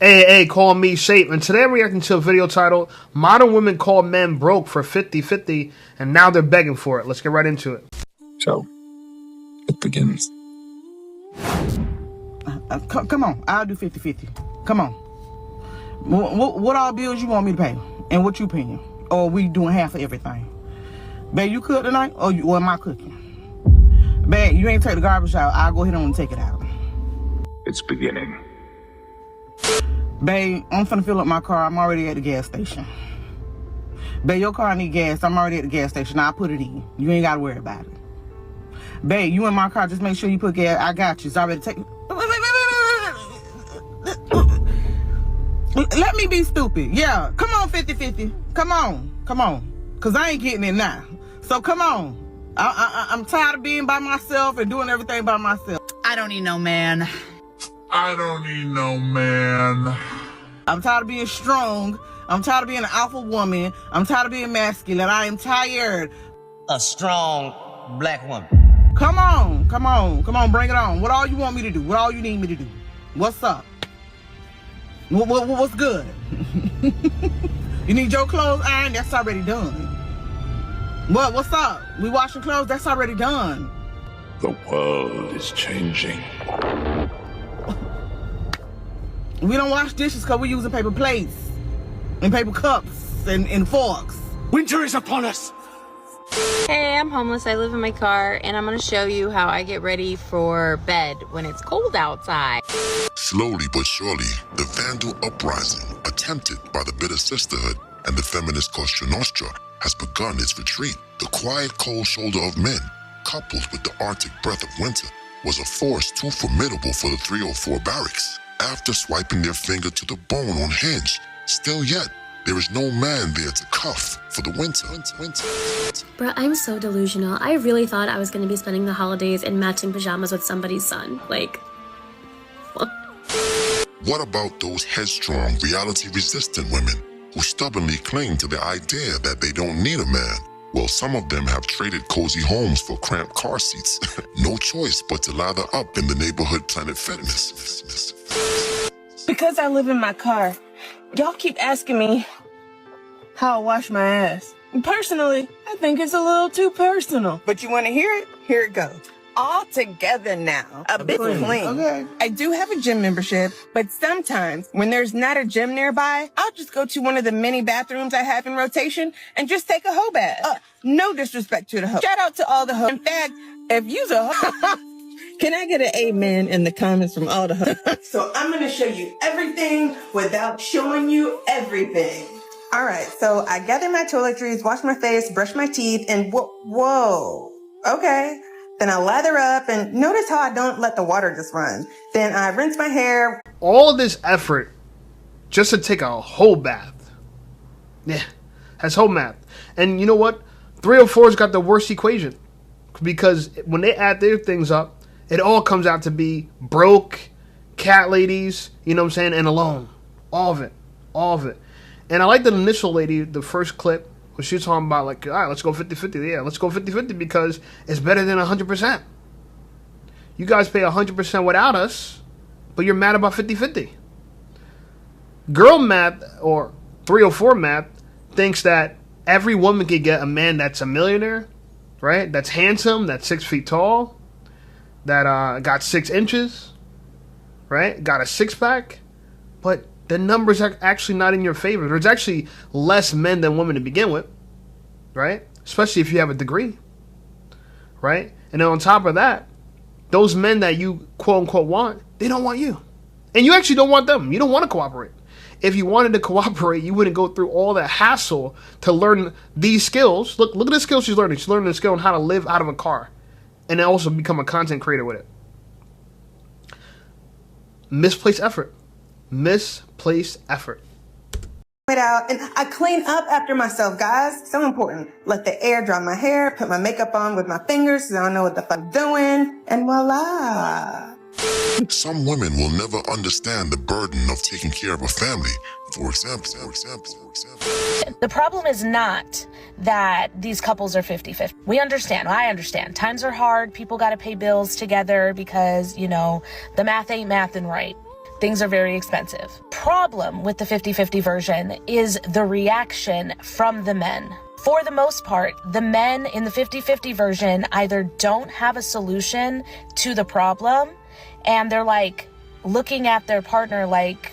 Hey, call me Shape, and today I'm reacting to a video titled Modern Women Call Men Broke for 50-50, and now they're begging for it. Let's get right into it. So, it begins. Come on, I'll do 50-50. Come on. What all bills you want me to pay? And what you paying? Or we doing half of everything? Babe, you cook tonight? Or am I cooking? Babe, you ain't take the garbage out. I'll go ahead on and take it out. It's beginning. Babe, I'm finna fill up my car. I'm already at the gas station. Babe, your car need gas. I'm already at the gas station. I'll put it in. You ain't gotta worry about it. Babe, you in my car. Just make sure you put gas. I got you. It's already taken. Let me be stupid. Yeah, come on, 50-50. Come on. Cause I ain't getting it now. So come on. I'm tired of being by myself and doing everything by myself. I don't need no man. I don't need no man. I'm tired of being strong. I'm tired of being an alpha woman. I'm tired of being masculine. I am tired. A strong black woman. Come on, bring it on. What all you want me to do? What all you need me to do? What's up? What's good? You need your clothes ironed? That's already done. What's up? We washing clothes? That's already done. The world is changing. We don't wash dishes because we're using paper plates and paper cups and forks. Winter is upon us. Hey, I'm homeless. I live in my car, and I'm going to show you how I get ready for bed when it's cold outside. Slowly but surely, the Vandal uprising, attempted by the Bitter Sisterhood and the feminist Costa Nostra, has begun its retreat. The quiet cold shoulder of men, coupled with the Arctic breath of winter, was a force too formidable for the 304 barracks. After swiping their finger to the bone on Hinge, still yet, there is no man there to cuff for the winter. Bruh, I'm so delusional. I really thought I was going to be spending the holidays in matching pajamas with somebody's son. Like, What about those headstrong, reality-resistant women who stubbornly cling to the idea that they don't need a man? Well, some of them have traded cozy homes for cramped car seats. No choice but to lather up in the neighborhood Planet Fitness. Because I live in my car, y'all keep asking me how I wash my ass. Personally, I think it's a little too personal. But you want to hear it? Here it goes. All together now. A bit clean. Okay. I do have a gym membership, but sometimes when there's not a gym nearby, I'll just go to one of the many bathrooms I have in rotation and just take a hoe bath. No disrespect to the hoe. Shout out to all the hoes. In fact, if you's a hoe, can I get an amen in the comments from all the hoes? So I'm going to show you everything without showing you everything. All right, so I gather my toiletries, wash my face, brush my teeth, and whoa, okay. Then I lather up, and notice how I don't let the water just run. Then I rinse my hair. All this effort just to take a whole bath. Yeah, that's whole math. And you know what? 304's got the worst equation. Because when they add their things up, it all comes out to be broke, cat ladies, you know what I'm saying, and alone. All of it. And I like the initial lady, the first clip, when she was talking about, like, all right, let's go 50-50. Yeah, let's go 50-50 because it's better than 100%. You guys pay 100% without us, but you're mad about 50-50. Girl math, or 304 math, thinks that every woman could get a man that's a millionaire, right? That's handsome, that's 6 feet tall, that got 6 inches, right? Got a six-pack, but the numbers are actually not in your favor. There's actually less men than women to begin with, right? Especially if you have a degree, right? And then on top of that, those men that you quote-unquote want, they don't want you. And you actually don't want them. You don't want to cooperate. If you wanted to cooperate, you wouldn't go through all that hassle to learn these skills. Look at the skills she's learning. She's learning the skill on how to live out of a car and then also become a content creator with it. Misplaced effort. Misplaced effort. It out, and I clean up after myself, guys. So important. Let the air dry my hair, put my makeup on with my fingers so I don't know what the fuck I'm doing, and voila. Some women will never understand the burden of taking care of a family. For example. The problem is not that these couples are 50-50. We understand. I understand. Times are hard. People got to pay bills together because, you know, the math ain't mathin' right. things are very expensive. Problem with the 50-50 version is the reaction from the men. For the most part, the men in the 50-50 version either don't have a solution to the problem, and they're like looking at their partner like,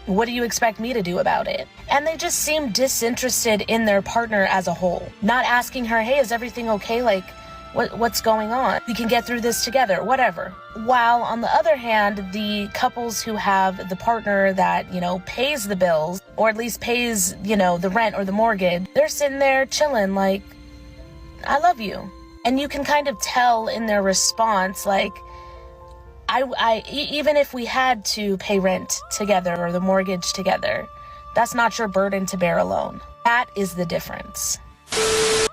what do you expect me to do about it? And they just seem disinterested in their partner as a whole. Not asking her, hey, is everything okay? Like, what's going on? We can get through this together, whatever. While on the other hand, the couples who have the partner that, you know, pays the bills, or at least pays, you know, the rent or the mortgage, they're sitting there chilling like, I love you. And you can kind of tell in their response, like, even if we had to pay rent together or the mortgage together, that's not your burden to bear alone. That is the difference.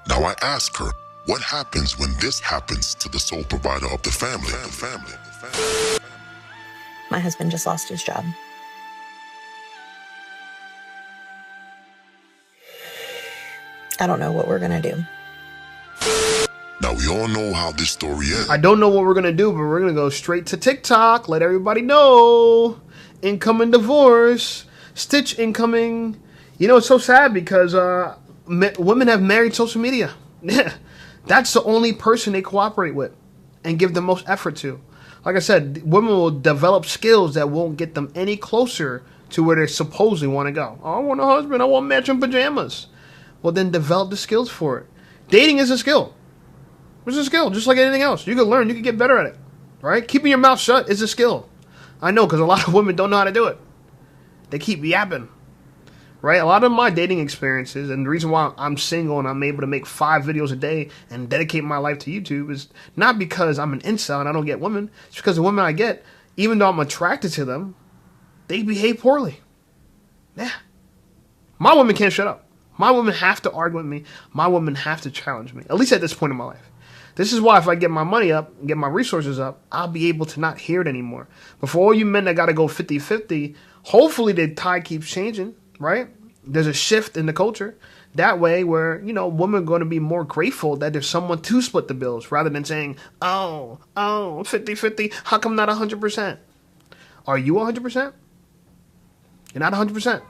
Now I ask her, what happens when this happens to the sole provider of the family? My husband just lost his job. I don't know what we're gonna do. Now we all know how this story ends. I don't know what we're going to do, but we're going to go straight to TikTok. Let everybody know. Incoming divorce. Stitch incoming. You know, it's so sad because women have married social media. Yeah. That's the only person they cooperate with and give the most effort to. Like I said, women will develop skills that won't get them any closer to where they supposedly want to go. Oh, I want a husband. I want matching pajamas. Well, then develop the skills for it. Dating is a skill. It's a skill, just like anything else. You can learn, you can get better at it, right? Keeping your mouth shut is a skill. I know, because a lot of women don't know how to do it. They keep yapping, right? A lot of my dating experiences, and the reason why I'm single and I'm able to make 5 videos a day and dedicate my life to YouTube is not because I'm an incel and I don't get women. It's because the women I get, even though I'm attracted to them, they behave poorly. Yeah. My women can't shut up. My women have to argue with me. My women have to challenge me, at least at this point in my life. This is why if I get my money up and get my resources up, I'll be able to not hear it anymore. But for all you men that got to go 50-50, hopefully the tide keeps changing, right? There's a shift in the culture. That way where, you know, women are going to be more grateful that there's someone to split the bills rather than saying, oh, 50-50, how come not 100%? Are you 100%? You're not 100%.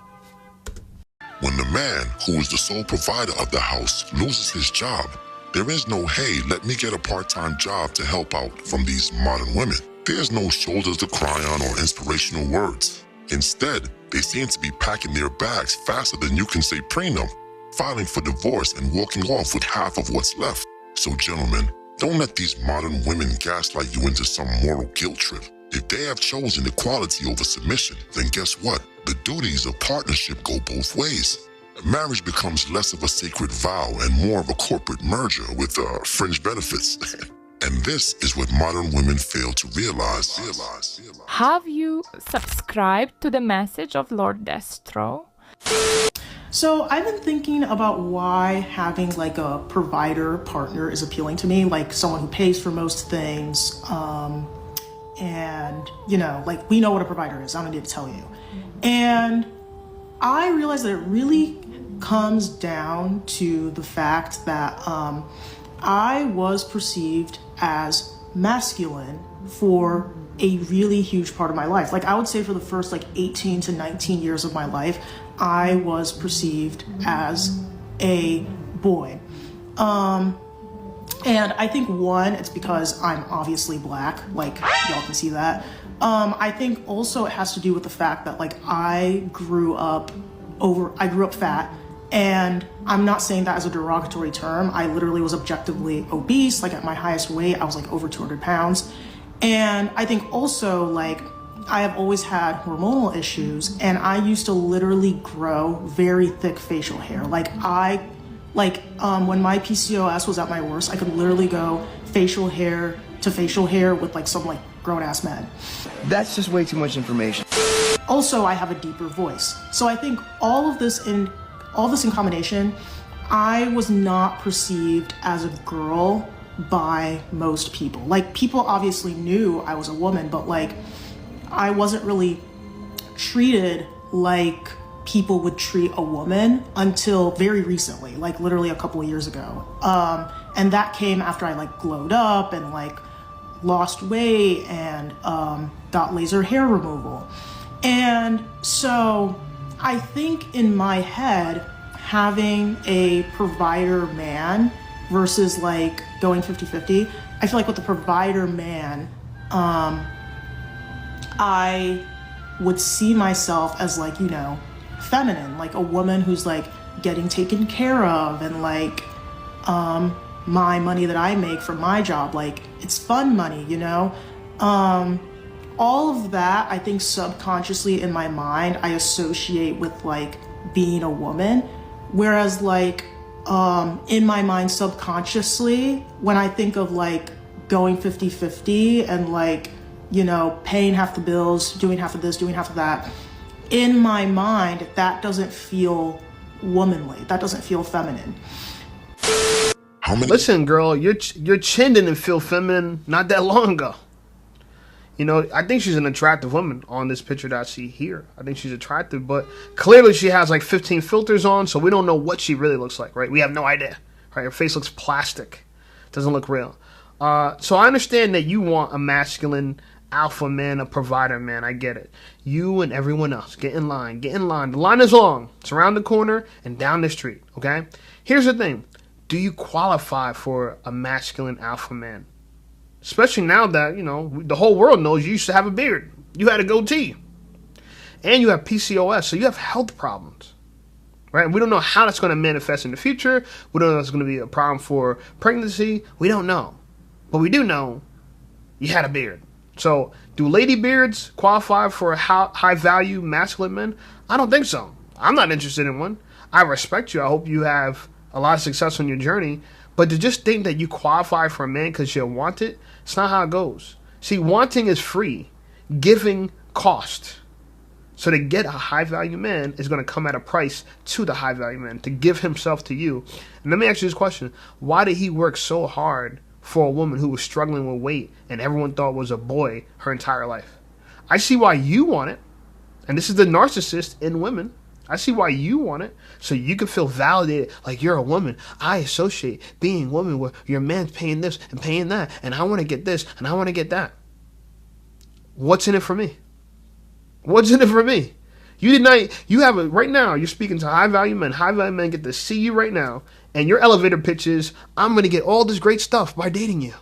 When the man, who is the sole provider of the house, loses his job, there is no, hey, let me get a part-time job to help out from these modern women. There's no shoulders to cry on or inspirational words. Instead, they seem to be packing their bags faster than you can say prenup, filing for divorce and walking off with half of what's left. So gentlemen, don't let these modern women gaslight you into some moral guilt trip. If they have chosen equality over submission, then guess what? The duties of partnership go both ways. Marriage becomes less of a sacred vow and more of a corporate merger with fringe benefits. And this is what modern women fail to realize. Have you subscribed to the message of Lord Destro? So I've been thinking about why having like a provider partner is appealing to me, like someone who pays for most things. And, you know, like we know what a provider is. I don't need to tell you. And I realized that it really comes down to the fact that I was perceived as masculine for a really huge part of my life. Like I would say for the first like 18 to 19 years of my life, I was perceived as a boy. And I think one, it's because I'm obviously black, like y'all can see that. I think also it has to do with the fact that like I grew up fat, and I'm not saying that as a derogatory term. I literally was objectively obese. Like at my highest weight, I was like over 200 pounds. And I think also like I have always had hormonal issues, and I used to literally grow very thick facial hair. When my PCOS was at my worst, I could literally go facial hair to facial hair with like some like grown ass men. That's just way too much information. Also, I have a deeper voice. So I think all this in combination, I was not perceived as a girl by most people. Like people obviously knew I was a woman, but like I wasn't really treated like people would treat a woman until very recently, like literally a couple of years ago. And that came after I like glowed up and like lost weight and got laser hair removal. And so I think in my head, having a provider man versus like going 50-50, I feel like with the provider man, I would see myself as like, you know, feminine, like a woman who's like getting taken care of, and like my money that I make from my job, like it's fun money, you know? All of that, I think subconsciously in my mind, I associate with like being a woman. Whereas like in my mind subconsciously, when I think of like going 50-50 and like, you know, paying half the bills, doing half of this, doing half of that, in my mind, that doesn't feel womanly. That doesn't feel feminine. Listen, girl, your chin didn't feel feminine not that long ago. You know, I think she's an attractive woman on this picture that I see here. I think she's attractive, but clearly she has like 15 filters on, so we don't know what she really looks like, right? We have no idea, right? Her face looks plastic. Doesn't look real. So I understand that you want a masculine alpha man, a provider man. I get it. You and everyone else, get in line. Get in line. The line is long. It's around the corner and down the street, okay? Here's the thing. Do you qualify for a masculine alpha man? Especially now that, you know, the whole world knows you used to have a beard. You had a goatee. And you have PCOS, so you have health problems. Right? And we don't know how that's going to manifest in the future. We don't know if it's going to be a problem for pregnancy. We don't know. But we do know you had a beard. So do lady beards qualify for high-value masculine men? I don't think so. I'm not interested in one. I respect you. I hope you have a lot of success on your journey. But to just think that you qualify for a man because you want it, it's not how it goes. See, wanting is free. Giving cost. So to get a high-value man is going to come at a price to the high-value man, to give himself to you. And let me ask you this question. Why did he work so hard for a woman who was struggling with weight and everyone thought was a boy her entire life? I see why you want it. And this is the narcissist in women. I see why you want it, so you can feel validated, like you're a woman. I associate being a woman where your man's paying this and paying that, and I want to get this and I want to get that. What's in it for me? What's in it for me? You did not. You have a right now. You're speaking to high value men. High value men get to see you right now, and your elevator pitch is, "I'm going to get all this great stuff by dating you."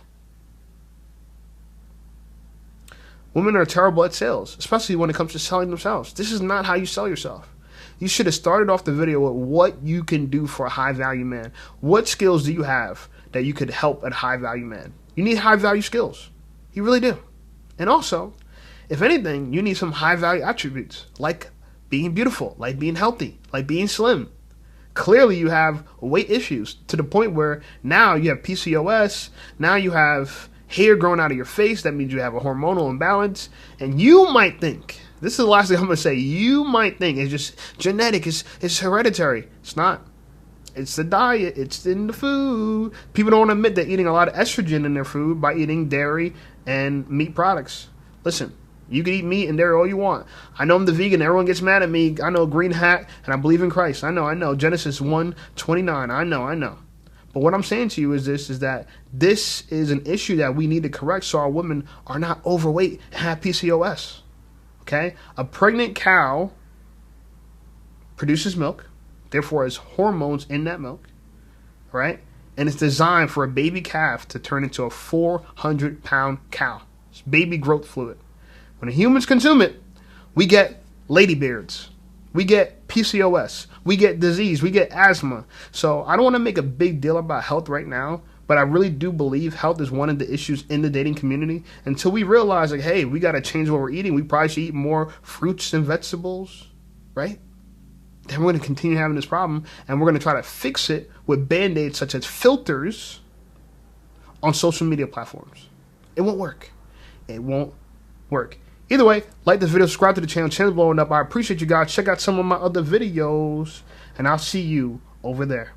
Women are terrible at sales, especially when it comes to selling themselves. This is not how you sell yourself. You should have started off the video with what you can do for a high-value man. What skills do you have that you could help a high-value man? You need high-value skills. You really do. And also, if anything, you need some high-value attributes, like being beautiful, like being healthy, like being slim. Clearly, you have weight issues to the point where now you have PCOS, now you have hair growing out of your face. That means you have a hormonal imbalance. And you might think, this is the last thing I'm going to say, you might think it's just genetic, it's hereditary. It's not. It's the diet. It's in the food. People don't want to admit they're eating a lot of estrogen in their food by eating dairy and meat products. Listen, you can eat meat and dairy all you want. I know I'm the vegan. Everyone gets mad at me. I know green hat, and I believe in Christ. I know. Genesis 1:29. I know. But what I'm saying to you is that this is an issue that we need to correct so our women are not overweight and have PCOS. Okay? A pregnant cow produces milk, therefore has hormones in that milk, right? And it's designed for a baby calf to turn into a 400-pound cow. It's baby growth fluid. When humans consume it, we get ladybeards. We get PCOS. We get disease. We get asthma. So I don't want to make a big deal about health right now, but I really do believe health is one of the issues in the dating community. Until we realize, like, hey, we got to change what we're eating. We probably should eat more fruits and vegetables, right? Then we're going to continue having this problem, and we're going to try to fix it with Band-Aids such as filters on social media platforms. It won't work. It won't work. Either way, like this video, subscribe to the channel. Channel's blowing up. I appreciate you guys. Check out some of my other videos, and I'll see you over there.